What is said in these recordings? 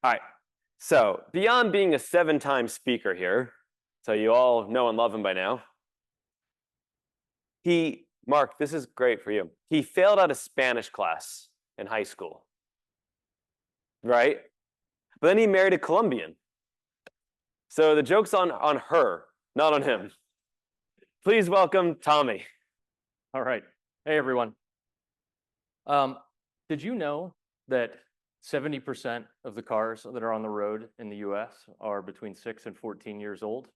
All right. So beyond being a 7-time speaker here, so you all know and love him by now, Mark, this is great for you. He failed out of Spanish class in high school, right? But then he married a Colombian. So the joke's on her, not on him. Please welcome Tommy. All right. Hey, everyone. Did you know that 70% of the cars that are on the road in the US are between 6 and 14 years old?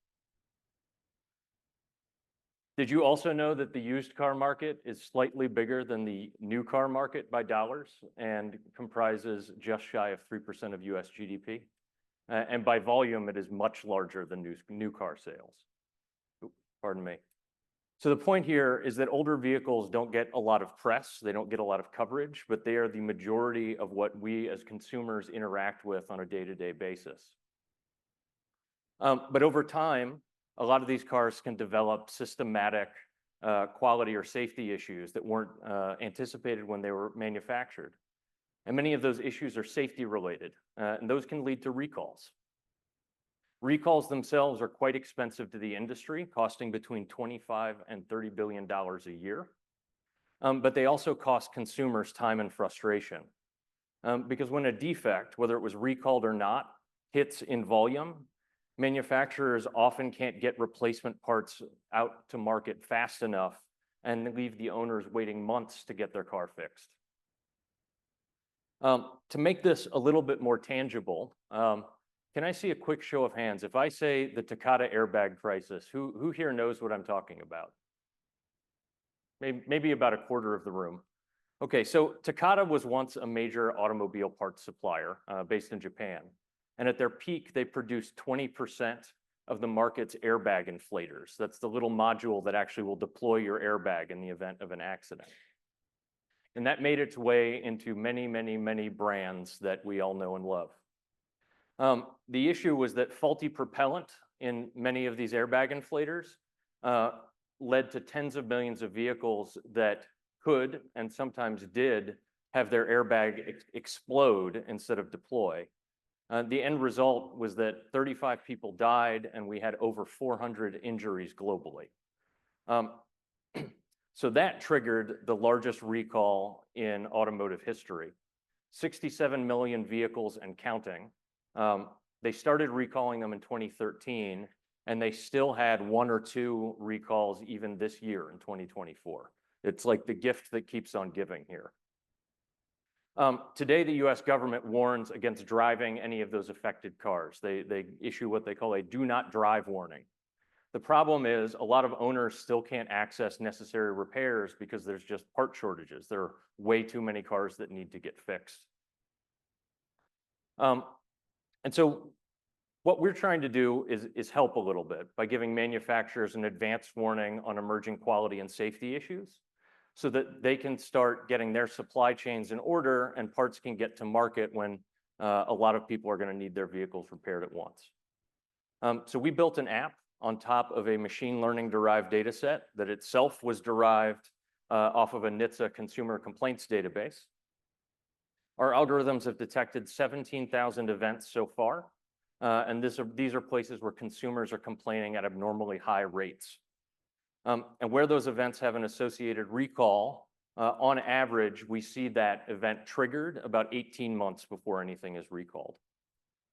Did you also know that the used car market is slightly bigger than the new car market by dollars and comprises just shy of 3% of US GDP? And by volume, it is much larger than new car sales. Oops, pardon me. So the point here is that older vehicles don't get a lot of press, they don't get a lot of coverage, but they are the majority of what we as consumers interact with on a day-to-day basis. But over time, a lot of these cars can develop systematic quality or safety issues that weren't anticipated when they were manufactured. And many of those issues are safety related, and those can lead to recalls. Recalls themselves are quite expensive to the industry, costing between $25 and $30 billion a year. But they also cost consumers time and frustration. Because when a defect, whether it was recalled or not, hits in volume, manufacturers often can't get replacement parts out to market fast enough and leave the owners waiting months to get their car fixed. To make this a little bit more tangible, can I see a quick show of hands? If I say the Takata airbag crisis, who here knows what I'm talking about? Maybe about a quarter of the room. Okay, so Takata was once a major automobile parts supplier based in Japan. And at their peak, they produced 20% of the market's airbag inflators. That's the little module that actually will deploy your airbag in the event of an accident. And that made its way into many, many, many brands that we all know and love. The issue was that faulty propellant in many of these airbag inflators led to tens of millions of vehicles that could, and sometimes did, have their airbag explode instead of deploy. The end result was that 35 people died, and we had over 400 injuries globally. So that triggered the largest recall in automotive history. 67 million vehicles and counting. They started recalling them in 2013, and they still had 1 or 2 recalls even this year in 2024. It's like the gift that keeps on giving here. Today, the US government warns against driving any of those affected cars. They issue what they call a do not drive warning. The problem is a lot of owners still can't access necessary repairs because there's just part shortages. There are way too many cars that need to get fixed. And so what we're trying to do is help a little bit by giving manufacturers an advanced warning on emerging quality and safety issues so that they can start getting their supply chains in order and parts can get to market when a lot of people are going to need their vehicles repaired at once. So we built an app on top of a machine learning derived data set that itself was derived off of a NHTSA consumer complaints database. Our algorithms have detected 17,000 events so far, and these are places where consumers are complaining at abnormally high rates. And where those events have an associated recall, on average, we see that event triggered about 18 months before anything is recalled.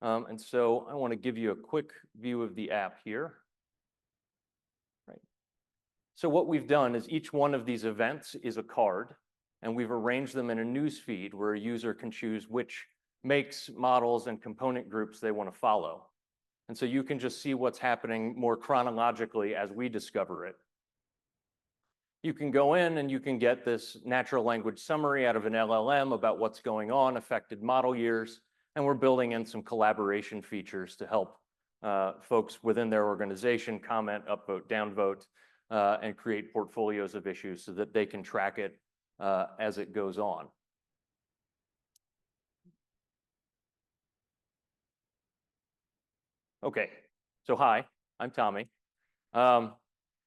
And so I want to give you a quick view of the app here. Right. So what we've done is each one of these events is a card, and we've arranged them in a news feed where a user can choose which makes, models, and component groups they want to follow. And so you can just see what's happening more chronologically as we discover it. You can go in and you can get this natural language summary out of an LLM about what's going on, affected model years, and we're building in some collaboration features to help folks within their organization comment, upvote, downvote, and create portfolios of issues so that they can track it as it goes on. Okay, so hi, I'm Tommy.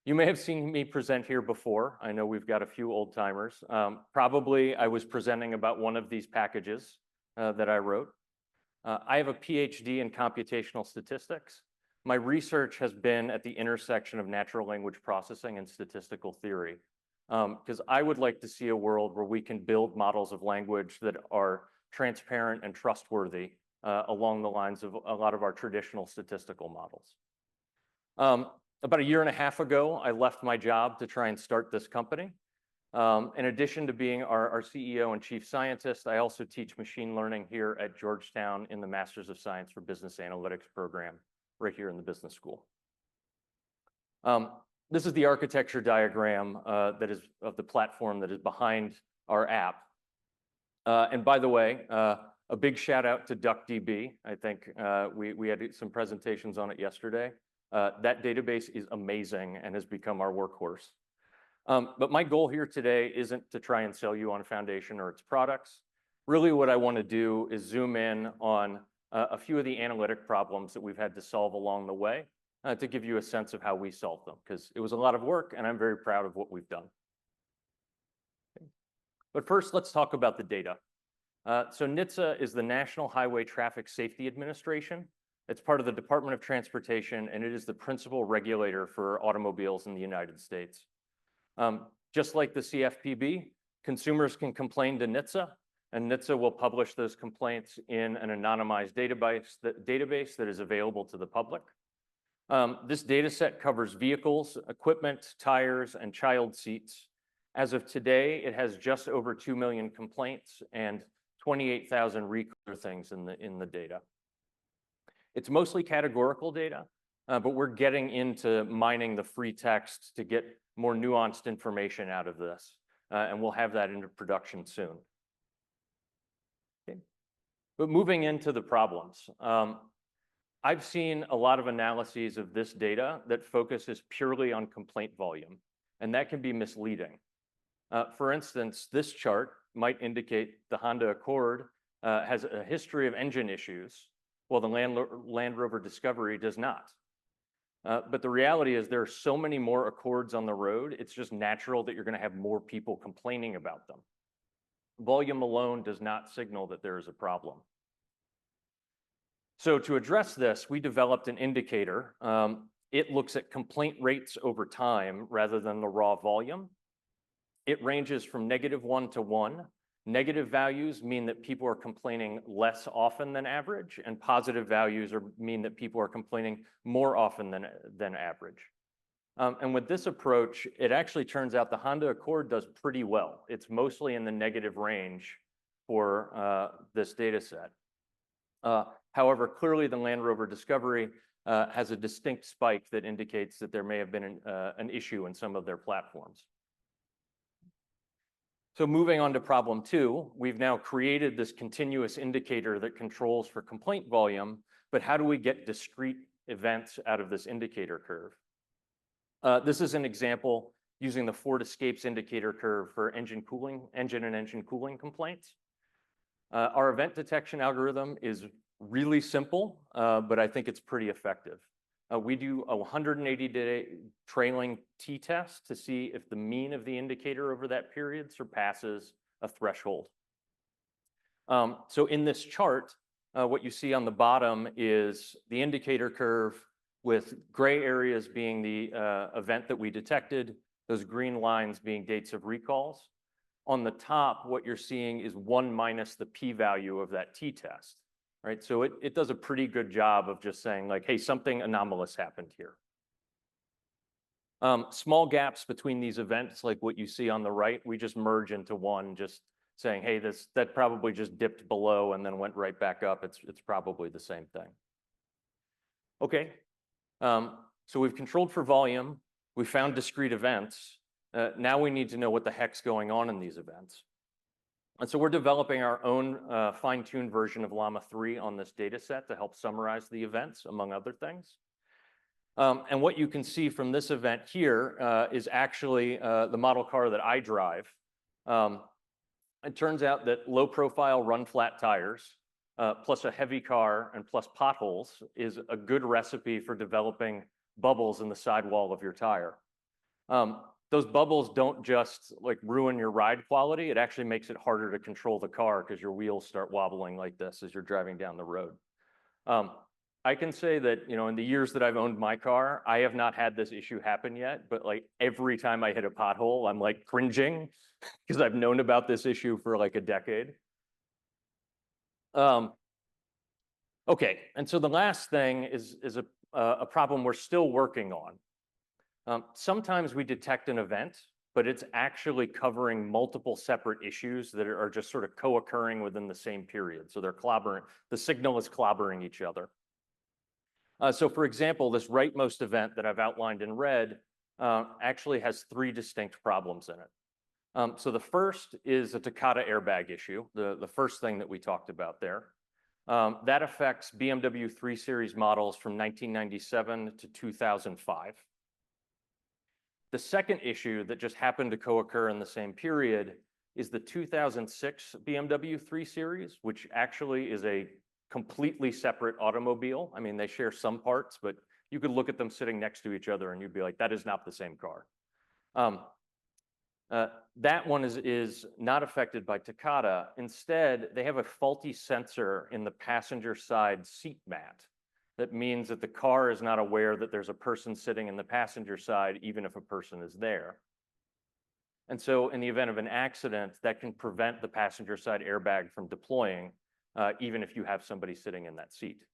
You may have seen me present here before. I know we've got a few old timers. Probably I was presenting about one of these packages that I wrote. I have a PhD in computational statistics. My research has been at the intersection of natural language processing and statistical theory, because I would like to see a world where we can build models of language that are transparent and trustworthy along the lines of a lot of our traditional statistical models. About a year and a half ago, I left my job to try and start this company. In addition to being our CEO and chief scientist, I also teach machine learning here at Georgetown in the Masters of Science for Business Analytics program, right here in the business school. This is the architecture diagram that is of the platform that is behind our app. And by the way, a big shout out to DuckDB. I think we had some presentations on it yesterday. That database is amazing and has become our workhorse. But my goal here today isn't to try and sell you on Foundation or its products. Really what I want to do is zoom in on a few of the analytic problems that we've had to solve along the way to give you a sense of how we solved them, because it was a lot of work and I'm very proud of what we've done. But first, let's talk about the data. So NHTSA is the National Highway Traffic Safety Administration. It's part of the Department of Transportation, and it is the principal regulator for automobiles in the United States. Just like the CFPB, consumers can complain to NHTSA, and NHTSA will publish those complaints in an anonymized database that is available to the public. This data set covers vehicles, equipment, tires, and child seats. As of today, it has just over 2 million complaints and 28,000 recall things in the data. It's mostly categorical data, but we're getting into mining the free text to get more nuanced information out of this, and we'll have that into production soon. Okay. But moving into the problems, I've seen a lot of analyses of this data that focuses purely on complaint volume, and that can be misleading. For instance, this chart might indicate the Honda Accord has a history of engine issues, while the Land Rover Discovery does not. But the reality is there are so many more Accords on the road, it's just natural that you're going to have more people complaining about them. Volume alone does not signal that there is a problem. So to address this, we developed an indicator. It looks at complaint rates over time rather than the raw volume. It ranges from -1 to 1. Negative values mean that people are complaining less often than average, and positive values mean that people are complaining more often than average. And with this approach, it actually turns out the Honda Accord does pretty well. It's mostly in the negative range for this data set. However, clearly the Land Rover Discovery has a distinct spike that indicates that there may have been an issue in some of their platforms. So moving on to problem 2, we've now created this continuous indicator that controls for complaint volume, but how do we get discrete events out of this indicator curve? This is an example using the Ford Escapes indicator curve for engine and engine cooling complaints. Our event detection algorithm is really simple, but I think it's pretty effective. We do a 180-day trailing t-test to see if the mean of the indicator over that period surpasses a threshold. So in this chart, what you see on the bottom is the indicator curve with gray areas being the event that we detected, those green lines being dates of recalls. On the top, what you're seeing is 1 minus the p-value of that t-test. Right? So it does a pretty good job of just saying like, hey, something anomalous happened here. Small gaps between these events, like what you see on the right, we just merge into one, just saying, hey, that probably just dipped below and then went right back up. It's probably the same thing. Okay, so we've controlled for volume. We found discrete events. Now we need to know what the heck's going on in these events. And so we're developing our own fine-tuned version of Llama 3 on this data set to help summarize the events, among other things. And what you can see from this event here is actually the model car that I drive. It turns out that low-profile run-flat tires, plus a heavy car and plus potholes is a good recipe for developing bubbles in the sidewall of your tire. those bubbles don't just like ruin your ride quality. It actually makes it harder to control the car because your wheels start wobbling like this as you're driving down the road. I can say that, in the years that I've owned my car, I have not had this issue happen yet, but like every time I hit a pothole, I'm like cringing because I've known about this issue for like a decade. Okay, and so the last thing is a problem we're still working on. Sometimes we detect an event, but it's actually covering multiple separate issues that are just sort of co-occurring within the same period. So they're clobbering, the signal is clobbering each other. So for example, this rightmost event that I've outlined in red actually has 3 distinct problems in it. So the first is a Takata airbag issue, the first thing that we talked about there. That affects BMW 3 Series models from 1997 to 2005. The second issue that just happened to co-occur in the same period is the 2006 BMW 3 Series, which actually is a completely separate automobile. I mean, they share some parts, but you could look at them sitting next to each other and you'd be like, that is not the same car. That one is not affected by Takata. Instead, they have a faulty sensor in the passenger side seat mat. That means that the car is not aware that there's a person sitting in the passenger side, even if a person is there. And so in the event of an accident, that can prevent the passenger side airbag from deploying, even if you have somebody sitting in that seat.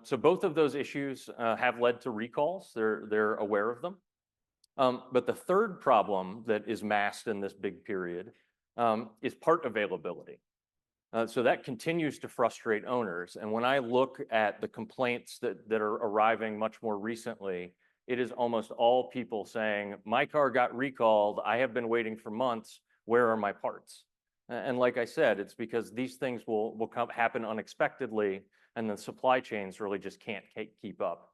So both of those issues have led to recalls. They're aware of them. But the third problem that is masked in this big period is part availability. So that continues to frustrate owners. And when I look at the complaints that are arriving much more recently, it is almost all people saying, my car got recalled, I have been waiting for months, where are my parts? And like I said, it's because these things will happen unexpectedly, and the supply chains really just can't keep up.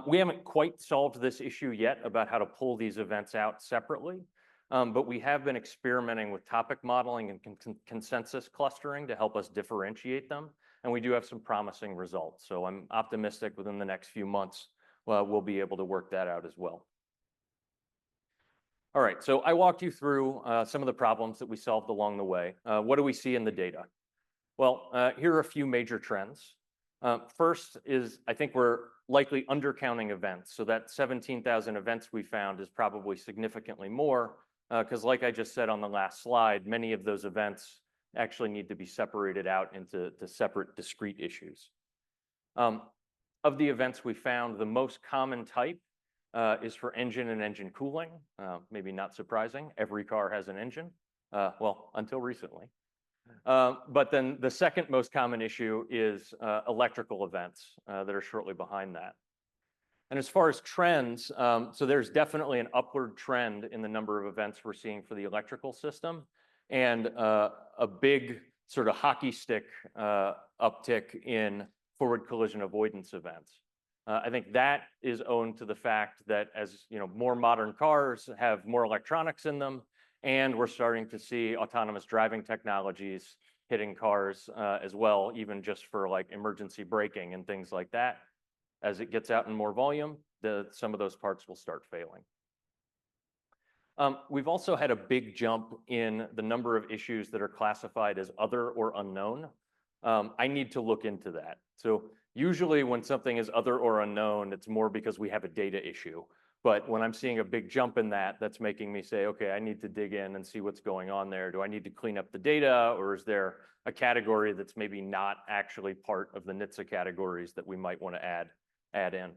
We haven't quite solved this issue yet about how to pull these events out separately, but we have been experimenting with topic modeling and consensus clustering to help us differentiate them, and we do have some promising results. So I'm optimistic within the next few months we'll be able to work that out as well. All right, so I walked you through some of the problems that we solved along the way. What do we see in the data? Well, here are a few major trends. First is, I think we're likely undercounting events. So that 17,000 events we found is probably significantly more, because like I just said on the last slide, many of those events actually need to be separated out into separate discrete issues. Of the events we found, the most common type is for engine and engine cooling. Maybe not surprising, every car has an engine, well, until recently. But then the second most common issue is electrical events that are shortly behind that. And as far as trends, so there's definitely an upward trend in the number of events we're seeing for the electrical system, and a big sort of hockey stick uptick in forward collision avoidance events. I think that is owing to the fact that as more modern cars have more electronics in them, and we're starting to see autonomous driving technologies hitting cars as well, even just for like emergency braking and things like that. As it gets out in more volume, some of those parts will start failing. We've also had a big jump in the number of issues that are classified as other or unknown. I need to look into that. So usually when something is other or unknown, it's more because we have a data issue. But when I'm seeing a big jump in that, that's making me say, okay, I need to dig in and see what's going on there. Do I need to clean up the data, or is there a category that's maybe not actually part of the NHTSA categories that we might want to add in?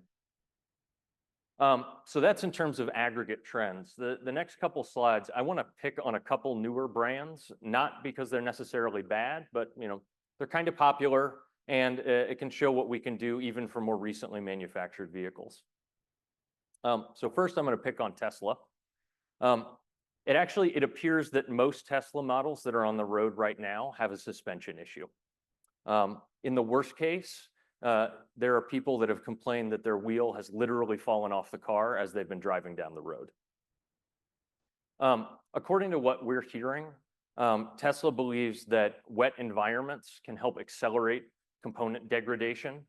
So that's in terms of aggregate trends. The next couple slides, I want to pick on a couple newer brands, not because they're necessarily bad, but they're kind of popular, and it can show what we can do even for more recently manufactured vehicles. So first I'm going to pick on Tesla. It appears that most Tesla models that are on the road right now have a suspension issue. In the worst case, there are people that have complained that their wheel has literally fallen off the car as they've been driving down the road. According to what we're hearing, Tesla believes that wet environments can help accelerate component degradation.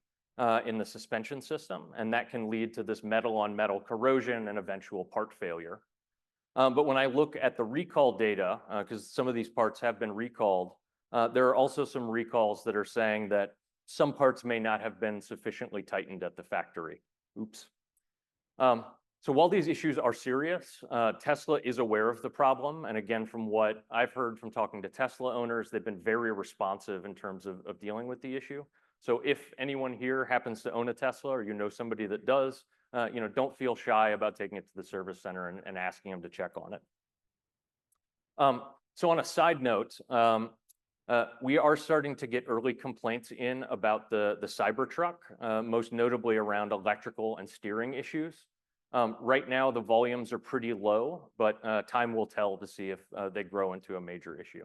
in the suspension system, and that can lead to this metal-on-metal corrosion and eventual part failure. But when I look at the recall data, because some of these parts have been recalled, there are also some recalls that are saying that some parts may not have been sufficiently tightened at the factory. Oops. So while these issues are serious, Tesla is aware of the problem. And again, from what I've heard from talking to Tesla owners, they've been very responsive in terms of dealing with the issue. So if anyone here happens to own a Tesla, or you know somebody that does, don't feel shy about taking it to the service center and asking them to check on it. So on a side note, we are starting to get early complaints in about the Cybertruck, most notably around electrical and steering issues. Right now, the volumes are pretty low, but time will tell to see if they grow into a major issue.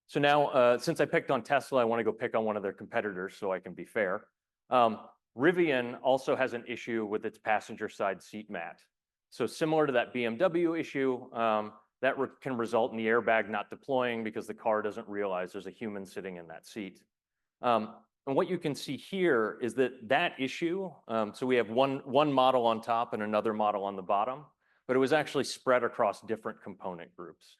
So now, since I picked on Tesla, I want to go pick on one of their competitors so I can be fair. Rivian also has an issue with its passenger side seat mat. So similar to that BMW issue, that can result in the airbag not deploying because the car doesn't realize there's a human sitting in that seat. And what you can see here is that issue, so we have one model on top and another model on the bottom, but it was actually spread across different component groups.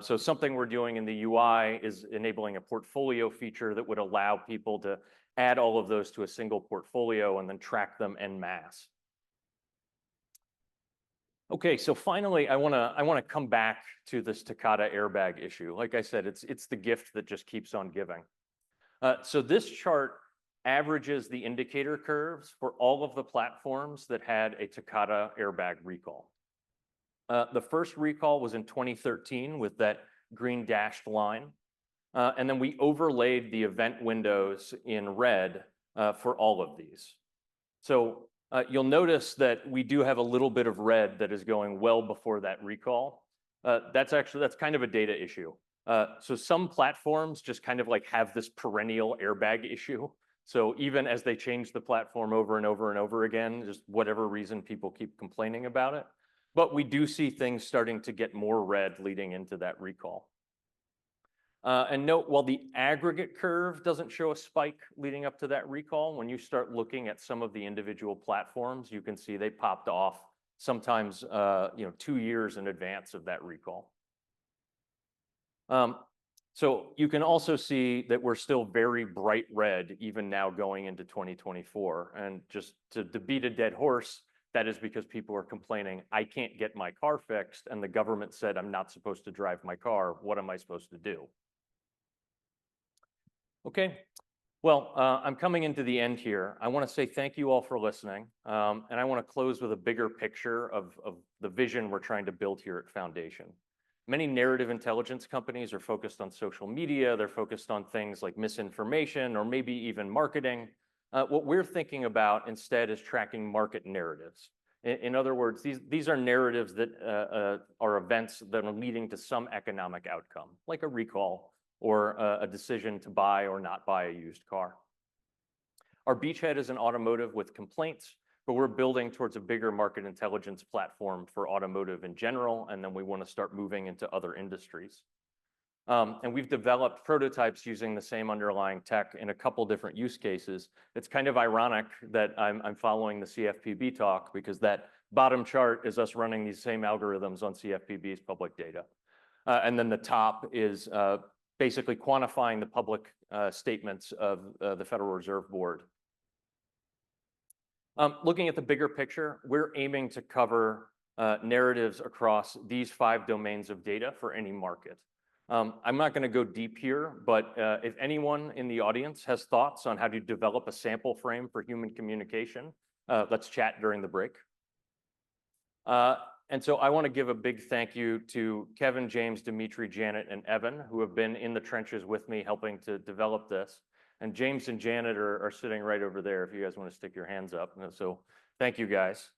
So something we're doing in the UI is enabling a portfolio feature that would allow people to add all of those to a single portfolio and then track them en masse. Okay, so finally, I want to come back to this Takata airbag issue. Like I said, it's the gift that just keeps on giving. So this chart averages the indicator curves for all of the platforms that had a Takata airbag recall. The first recall was in 2013 with that green dashed line. And then we overlaid the event windows in red for all of these. So you'll notice that we do have a little bit of red that is going well before that recall. That's kind of a data issue. So some platforms just kind of like have this perennial airbag issue. So even as they change the platform over and over and over again, just whatever reason people keep complaining about it. But we do see things starting to get more red leading into that recall. And note, while the aggregate curve doesn't show a spike leading up to that recall, when you start looking at some of the individual platforms, you can see they popped off sometimes 2 years in advance of that recall. So you can also see that we're still very bright red even now going into 2024. And just to beat a dead horse, that is because people are complaining, I can't get my car fixed, and the government said I'm not supposed to drive my car. What am I supposed to do? Okay, well, I'm coming into the end here. I want to say thank you all for listening, and I want to close with a bigger picture of the vision we're trying to build here at Foundation. Many narrative intelligence companies are focused on social media. They're focused on things like misinformation or maybe even marketing. What we're thinking about instead is tracking market narratives. In other words, these are narratives that are events that are leading to some economic outcome, like a recall or a decision to buy or not buy a used car. Our beachhead is an automotive with complaints, but we're building towards a bigger market intelligence platform for automotive in general, and then we want to start moving into other industries. And we've developed prototypes using the same underlying tech in a couple different use cases. It's kind of ironic that I'm following the CFPB talk because that bottom chart is us running these same algorithms on CFPB's public data. And then the top is basically quantifying the public statements of the Federal Reserve Board. Looking at the bigger picture, we're aiming to cover narratives across these 5 domains of data for any market. I'm not going to go deep here, but if anyone in the audience has thoughts on how to develop a sample frame for human communication, let's chat during the break. And so I want to give a big thank you to Kevin, James, Dimitri, Janet, and Evan, who have been in the trenches with me helping to develop this. And James and Janet are sitting right over there if you guys want to stick your hands up. So thank you guys.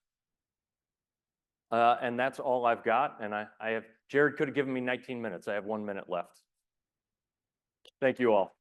And that's all I've got. And Jared could have given me 19 minutes. I have 1 minute left. Thank you all.